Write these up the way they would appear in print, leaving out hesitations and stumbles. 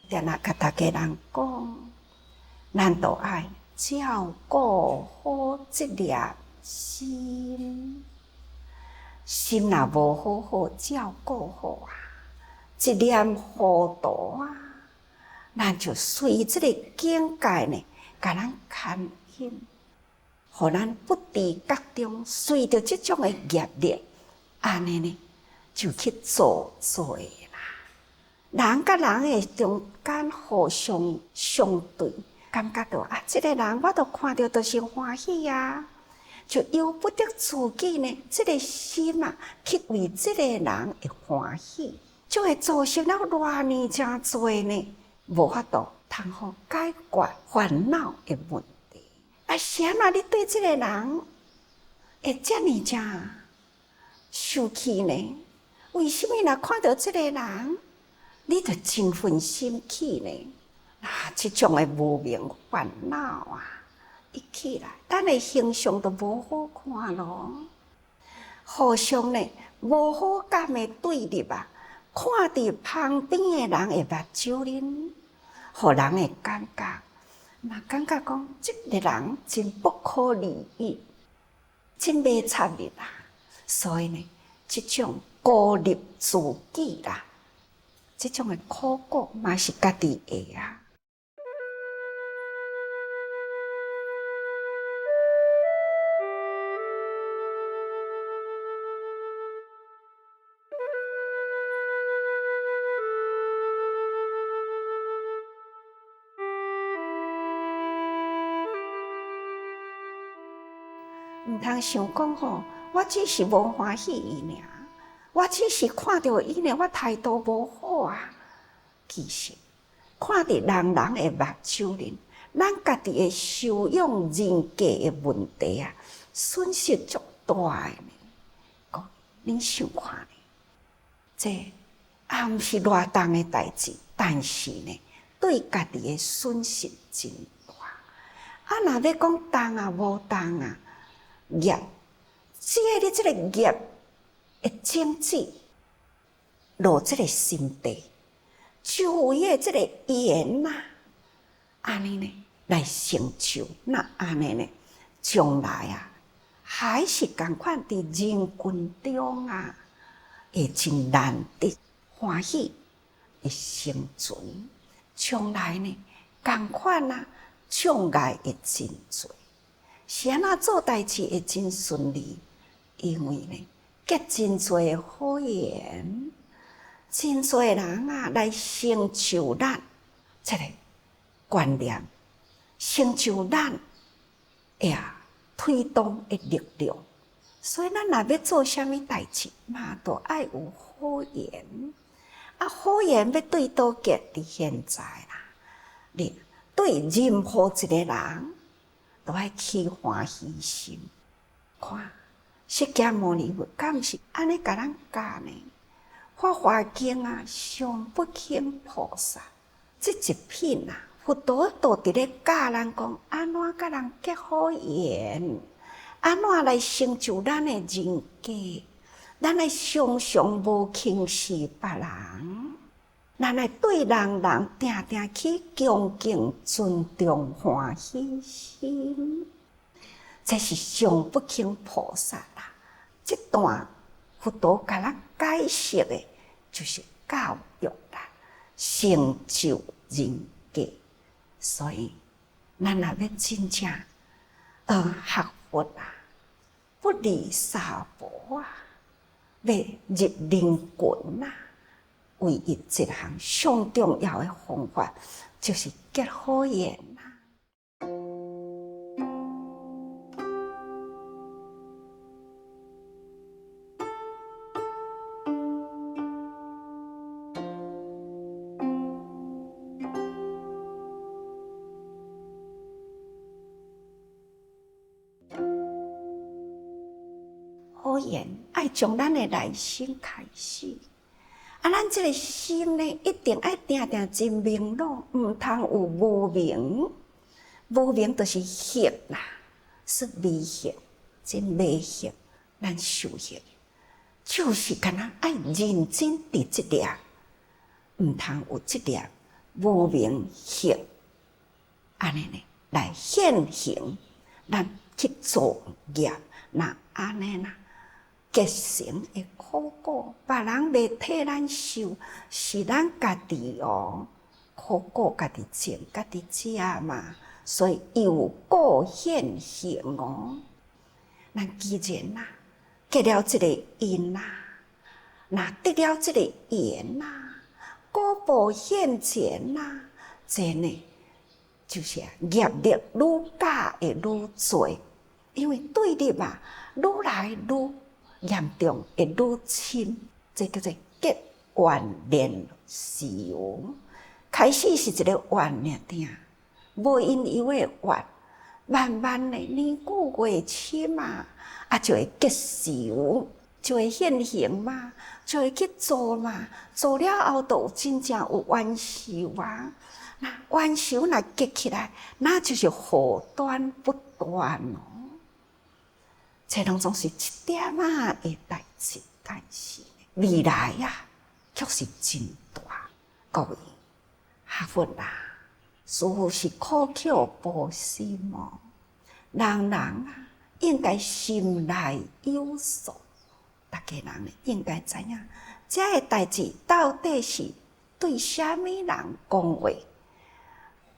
定若甲大家人讲，咱都爱照顾好这粒心。心若无好好照顾好啊，一念糊涂啊，咱就随这个境界呢，甲咱牵引，互咱不知觉中随着这种的业力，安尼呢就去做罪啦。人甲人的中间互相相对，感觉到啊，这个人我都看到都是欢喜啊。就由不得自己呢，这个心啊，去为这个人而欢喜，就会造成了偌年真多呢，无法度通好解决烦恼的问题。啊，啥嘛？你对这个人会这么真生气呢？为什么若看到这个人，你就真分心气呢？啊，这种的无明烦恼啊！一起来，咱的形象都无好看咯。互相呢无好感的对立啊，看伫旁边的人的目睭里，互人会感觉，嘛感觉讲，这个人真不可理喻，真袂插入啦。所以呢，这种孤立自己啦，这种的苦果嘛是家己的啊。毋通想讲吼，我只是无欢喜伊尔，我只是看到伊尔，我态度无好啊。其实，看伫人人的目睭里，咱家己的修养人格的问题啊，损失足大的呢。讲，恁想看呢？这也毋是偌重的代志，但是呢，对家己的损失真大。啊，若要讲重啊，无重啊。业，只要你这个业会整治落这个心地，就为这个缘呐，安尼呢来成就，那安尼呢，将来啊，还是共款伫人群中啊，会真难得欢喜会生存，将来呢，共款啊，障碍会真多。是安怎做代志会真顺利？因为呢，结真侪好缘，真侪人啊来成就咱这个观念，成就咱推动的力量。所以咱若要做啥物代志，嘛都爱有好缘。啊，好缘要对倒结伫现在啦，你对任何一个人。都爱起欢喜心，看释迦牟尼佛敢是安尼甲咱教呢？法华经啊，上不轻菩萨这一品啊，佛陀都伫咧教咱讲安怎甲人结好缘，安怎来成就咱的人格，咱来常常无轻视别人。咱来对人人定定去恭敬、尊重、欢喜心，这是上不轻菩萨啦。这段佛陀甲咱解释的，就是教育咱成就人格。所以，咱若要真正学佛啊，不离娑婆啊，要入人群啊。唯一一项上重要的方法，就是结好缘啦。好缘爱从咱的内心开始。啊，咱这个心呢，一定爱定定真明朗，毋通有无明。无明就是惑啦，是迷惑，真迷惑，咱受惑，就是干那爱认真伫这粒，毋通有这粒无明行，安尼呢来现行，咱去做业，那安尼啦，结成的苦果，别人袂替咱受，是咱家己哦，苦果家己种，家己食嘛，所以有果现行哦。咱既然啦，结了这个因啦，那得了这个缘啦。果报现前啦，这呢就是业力愈加会愈多，因为对立嘛，愈来愈严重，会愈深，这叫做结怨连仇。开始是一个怨念定，无因由的怨，慢慢的年久月深嘛，就会结仇。就会现行嘛，就会去做嘛，做了后就有真正有冤仇啊。那冤仇若结起来，那就是祸端不断哦。这拢总是一点仔的代志，但是未来啊，却是真大。各位学佛啦，似乎是苦口婆心哦。人啊，应该心内有数。大家人呢，应该知影，这个代志到底是对虾米人讲话？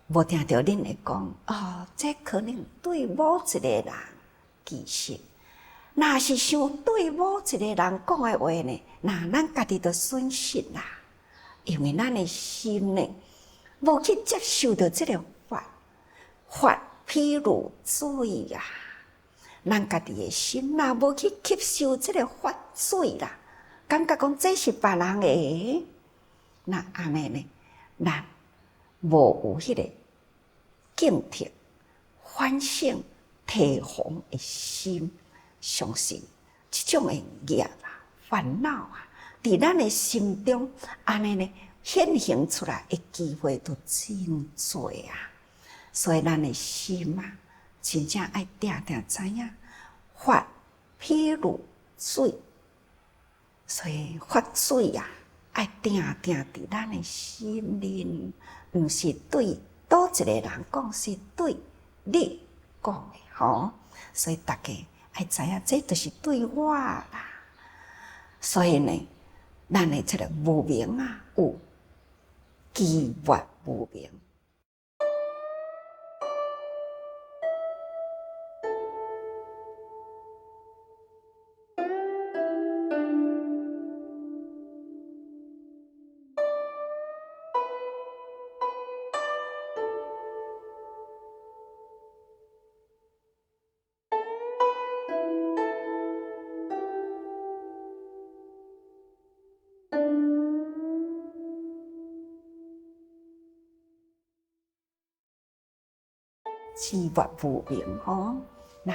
无听到恁会讲哦，这可能对某一个人，其实若是想对某一个人讲的话呢，那咱家己就损失啦，因为咱的心呢，无去接受到这个法，法譬如水啊。咱家己的心若无去吸收这个法水啦，感觉讲这是别人的，那安尼呢，咱无有迄个警惕、反省、提防的心，相信这种的业啊、烦恼啊，伫咱的心中安尼呢现形出来的机会都真多啊，所以咱的心啊。真正爱定定知影，法譬如水，所以法水啊，爱定定伫咱的心里，毋是对倒一个人讲，是对你讲的吼。所以大家爱知影，这就是对我啦。所以呢，咱的这个无明啊，有机缘无明。机缘无明吼，那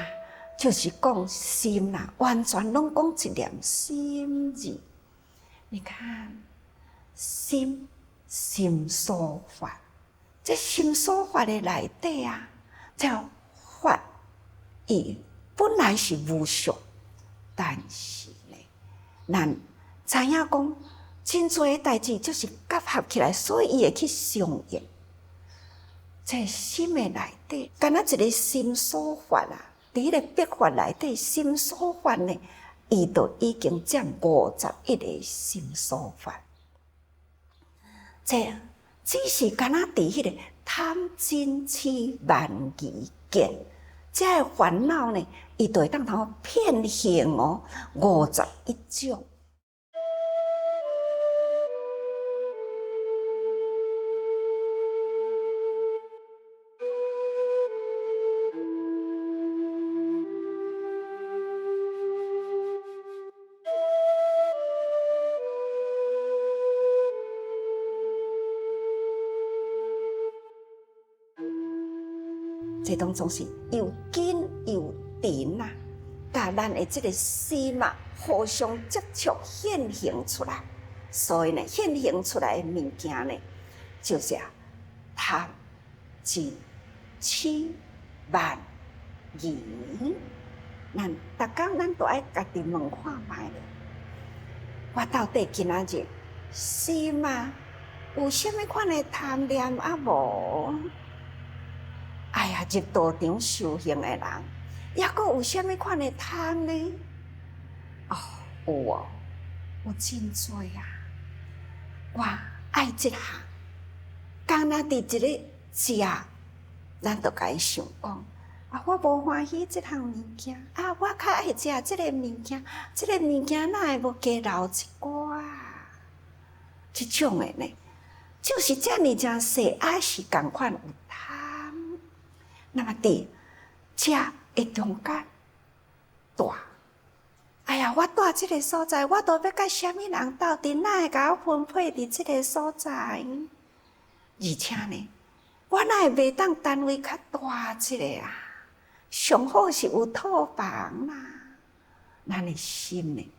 就是讲心啦，完全拢讲一念心字。你看，心所法，这心所法的内底啊，叫法，伊本来是无常，但是呢，咱知影讲，真多的代志就是结合起来，所以伊会去相应。在心的内底，敢若一个心所法啊，伫迄个笔法内底，心所法呢，伊就已经占51个心所法。这只是敢若伫迄个贪嗔痴慢疑见，这个烦恼呢，伊就会当头遍行哦，51种。这当中是又紧又沉啊，甲咱的这个心啊，互相接触现形出来。所以呢，现形出来的物件呢，就是贪、嗔、痴、慢、疑。咱逐工咱都爱家己问看卖咧，我到底今仔日心啊，有啥物款的贪念啊无？哎呀，入道场修行的人，抑阁有啥物款的贪呢？哦，有哦，有真多啊！我爱这项，刚若伫一个食，咱就该想讲。我无欢喜即项物件，我较爱食即个物件，即个物件哪会无加留一寡？即种诶呢，就是遮尔正细，是共款有贪。那么伫遮诶中间大，哎呀，我住即个所在，我都要甲啥物人斗阵，哪会甲我分配伫即个所在？而且呢，我哪会袂当单位较大即个啊？上好是有套房啦，咱的心呢，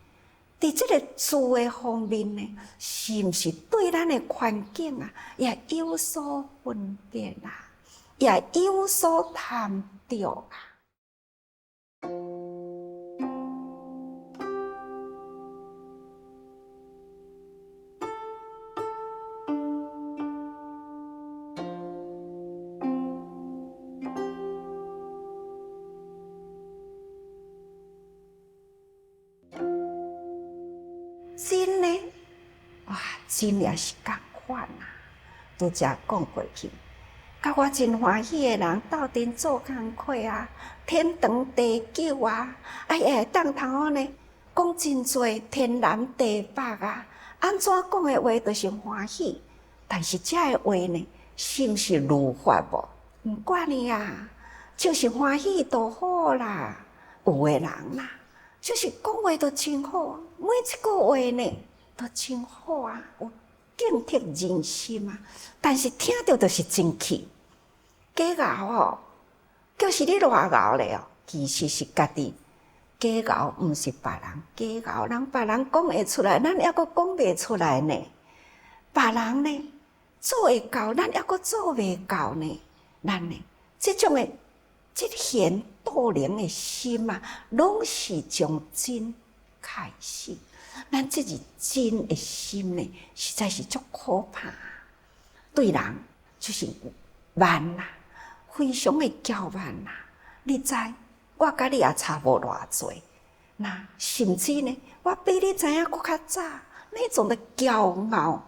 伫即个住的方面呢，是毋是对咱的环境啊，也有所分别啦，也有所贪着啊？真呢，哇，真也是共款啊！拄则讲过去，甲我真欢喜的人斗阵做工课啊，天长地久啊，也会当头啊呢，讲真侪天南地北啊，安怎讲的话都是欢喜。但是遮的话呢，是毋是如法无？毋管你啊，就是欢喜就好啦。有的人啦，就是讲话都真好，每一句话呢都真好啊，有警惕人心啊。但是听着就是真气，假熬哦，就是你偌熬咧哦，其实是家己假熬，毋是别人假熬。别人讲会出来，咱抑阁讲袂出来呢。别人呢做会到，咱抑阁做袂到呢。咱呢，即种的即贤斗能的心啊，拢是从真开始。咱即是真的心呢，实在是足可怕。对人就是慢啦，非常的骄慢啦。你知，我甲你也差无偌济，那甚至呢，我比你知影搁较早，那种的骄傲、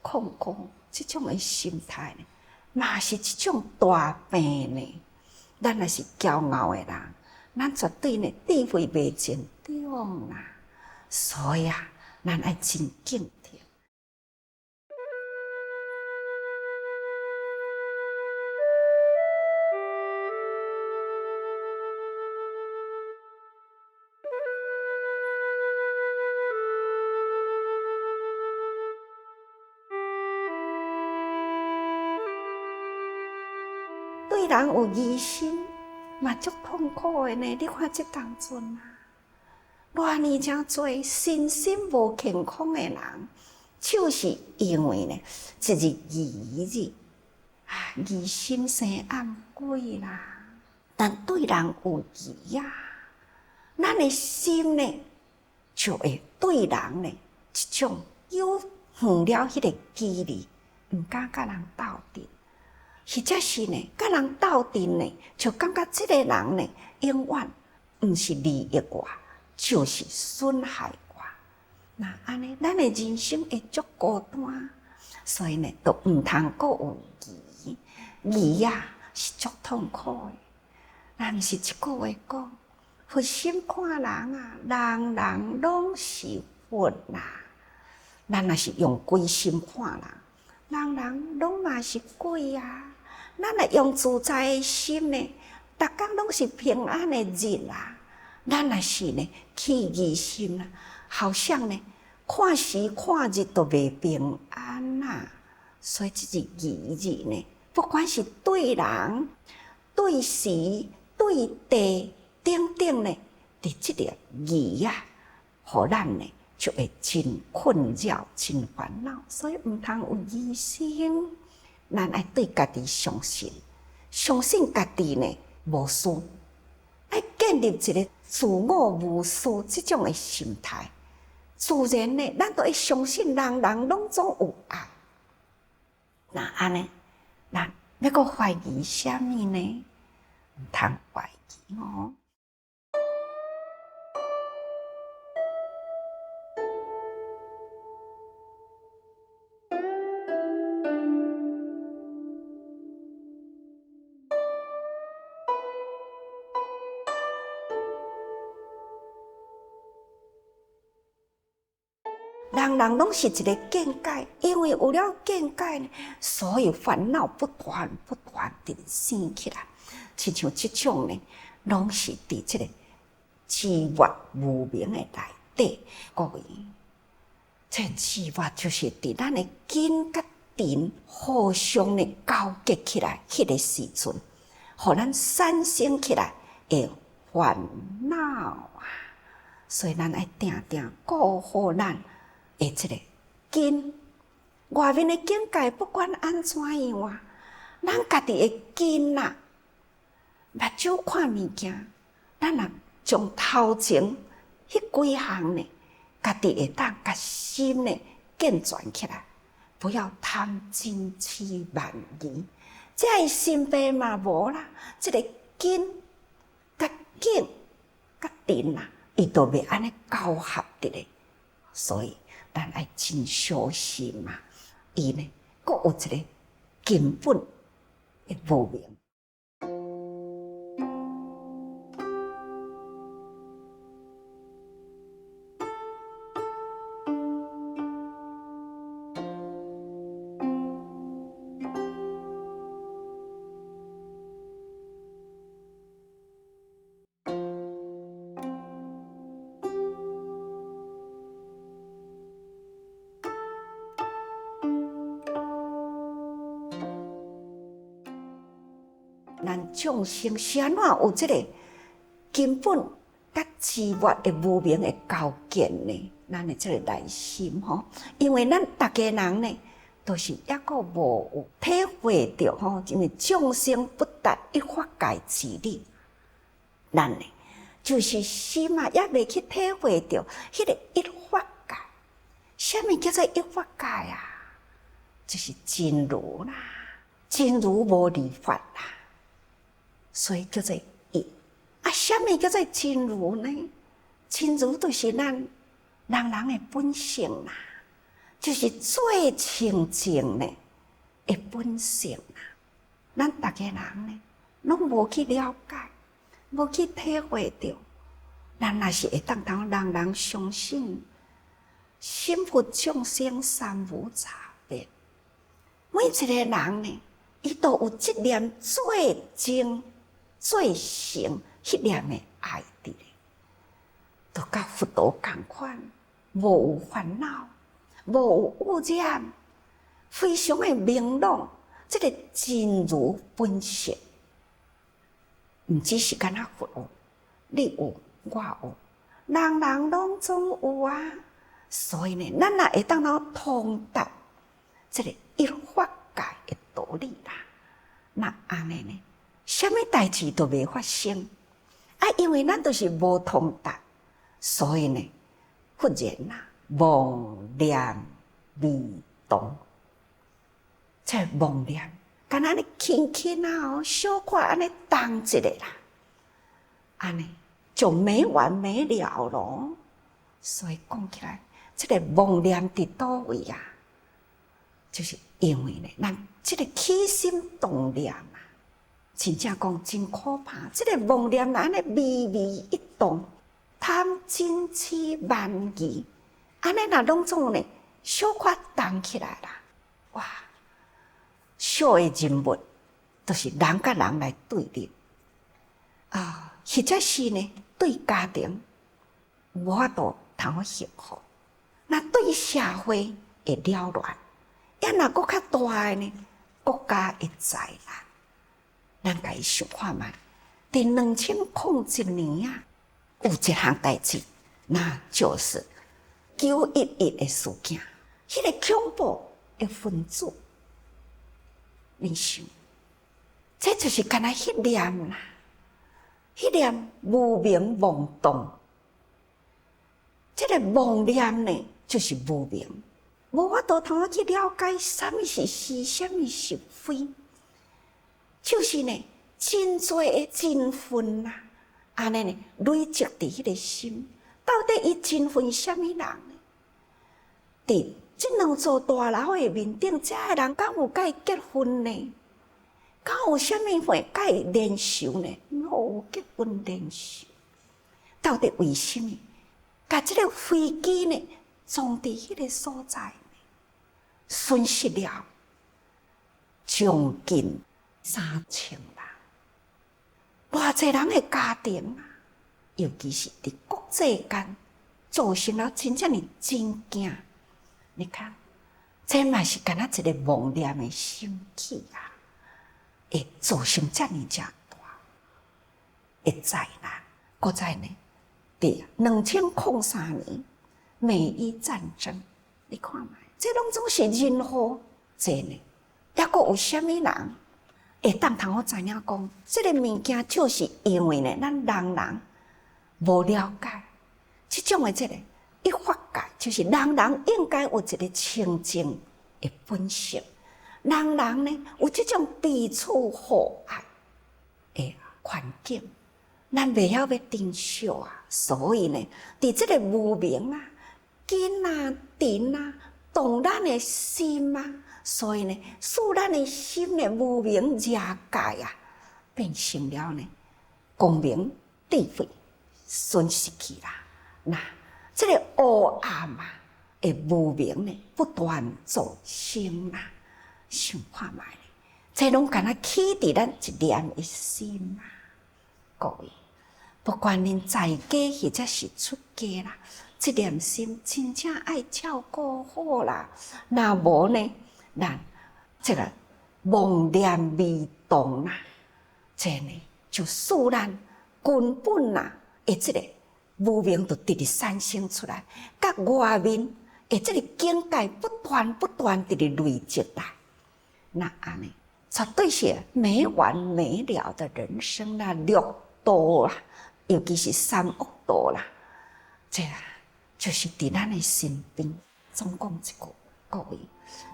控告，即种的心态呢，嘛是一种大病呢。咱若是骄傲的人，咱绝对呢智慧袂真重啦。所以啊，咱爱真警惕。对人有疑心，嘛足痛苦的呢。你看这当中啊，偌尼正多身心无健康的人，就是因为呢，一日疑疑心生暗鬼啦。但对人有疑啊，咱的心呢，就会对人呢，一种有远了迄个距离，毋敢甲人斗阵。或者是呢，甲人斗阵呢，就感觉即个人呢，永远毋是利益我，就是损害我。那安尼，咱的人生会足孤单，所以呢，都毋通阁有疑，疑啊是足痛苦的。咱毋是一句话讲，佛心看人啊，人人拢是佛啦。咱若是用鬼心看人，人人拢嘛是鬼啊。咱若用自在的心呢，逐工拢是平安的日啦。咱若是呢起疑心啦，好像呢看时看日都袂平安啦。所以这是疑字呢，不管是对人、对事、对地等等呢，伫这个疑啊，互咱呢就会真困扰、真烦恼。所以毋通有疑心。咱爱对家己相信，相信家己呢无事，爱建立一个自我无私这种的心态，自然呢，咱都会相信人人拢总有爱。那安尼，咱要阁怀疑啥物呢？毋通怀疑哦。人人拢是一个见解，因为有了见解呢，所以烦恼不断地生起来。亲像即种呢，拢是伫即个智月无明的内底。各位，这智月就是伫咱的根甲尘互相的交结起来，迄个时阵，互咱产生起来的烦恼啊。所以咱爱定定顾好咱的即个根，外面的境界不管安怎样啊，咱家己的根啊，目睭看物件，咱若从头前迄几项呢，家己会当甲心呢健全起来，不要贪嗔痴慢疑，这个心病嘛无啦，即个根甲境甲尘啊，伊都袂安尼交合伫咧，所以咱爱真小心嘛。伊呢，阁有一个根本的无明。咱众生是安怎有即个根本甲智月的无明的交结呢？咱的即个内心吼，因为咱大家人呢，都是抑阁无有体会到吼，因为众生不达一法界之理，咱呢就是心啊，也未去体会到迄个一法界。啥物叫做一法界啊？就是真如啦，真如无二法啦。所以叫做一啊，什么叫做真如呢？真如就是咱人人的本性啦，就是最清净的本性啦。咱大家人呢，拢无去了解，无去体会到，咱若是会当人人相信，心佛众生三无差别。每一个人呢，伊都有即念最精。最成迄念的爱伫咧，都甲佛陀共款，无有烦恼，无有污染，非常的明朗。这个真如本性，毋只是干那佛有，你有，我有，人人拢总有啊。所以呢，咱也会当通达这个一法界的道理啦。那安尼呢？什么代志都未发生啊！因为咱都是无通达，所以呢，忽然啊，妄念未动。这妄念，敢若你轻轻啊，小可安尼动一下啦，安尼就没完没了咯。所以讲起来，这个妄念伫倒位啊？就是因为呢，咱这个起心动念。真正讲真可怕，这个妄念若安尼微微一动，贪嗔痴慢疑，安尼若拢总呢小可动起来啦，哇！小的人物都是人甲人来对立啊，或者是呢对家庭无法度通幸福，那对社会会了乱，也若搁较大的呢国家会灾难。咱家己想看觅，伫2001年啊，有一项代志，那就是911的事件。迄个恐怖的分子，你想，这就是干那迄念啦，迄念无明妄动。这个妄念呢，就是无明，无法度通去了解什么是是，什么是非，就是呢，真多的真愤呐，安尼呢累积伫迄个心，到底伊真愤什么人呢？伫即两座大楼的面顶，遮个人敢有甲伊结婚呢？敢有啥物会甲伊联手呢？无结婚联手，到底为什么？甲即个飞机呢撞伫迄个所在呢，损失了将近3000人，偌济人的家庭啊，尤其是伫国际间，造成了真正的真惊。你看，这嘛是干那一个妄念的兴起啊，会造成遮尔大的灾难。搁在呢，伫2003年美伊战争，你看觅，这拢总是人祸，这呢，抑搁有啥物人会当通好知影讲，这个物件就是因为呢，咱人无了解，即种的这个一法界，就是人应该有一个清净的本性，人呢有即种彼此互爱的环境，咱袂晓要珍惜啊，所以呢，伫即个无明啊、紧啊、尘啊，动咱的心啊，所以呢，使咱的心的无明邪界啊，变成了呢光明智慧损失去啦。那这个黑暗啊的无明呢，不断造成啦。想看觅，这拢敢若起伫咱一念的心啊，各位，不管恁在家或者是出家啦，这念心真正爱照顾好啦。若无呢，咱这个妄念未动啦，这呢就使咱根本啊的这个无明就直直产生出来，甲外面的这个境界不断直直累积来，那安尼绝对是没完没了的人生啦，六道啦，尤其是三恶道啦，这就是伫咱的身边。总讲一句，各位，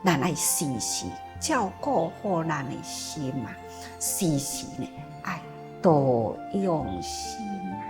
咱爱时时照顾好咱的心啊，时时呢爱多用心啊。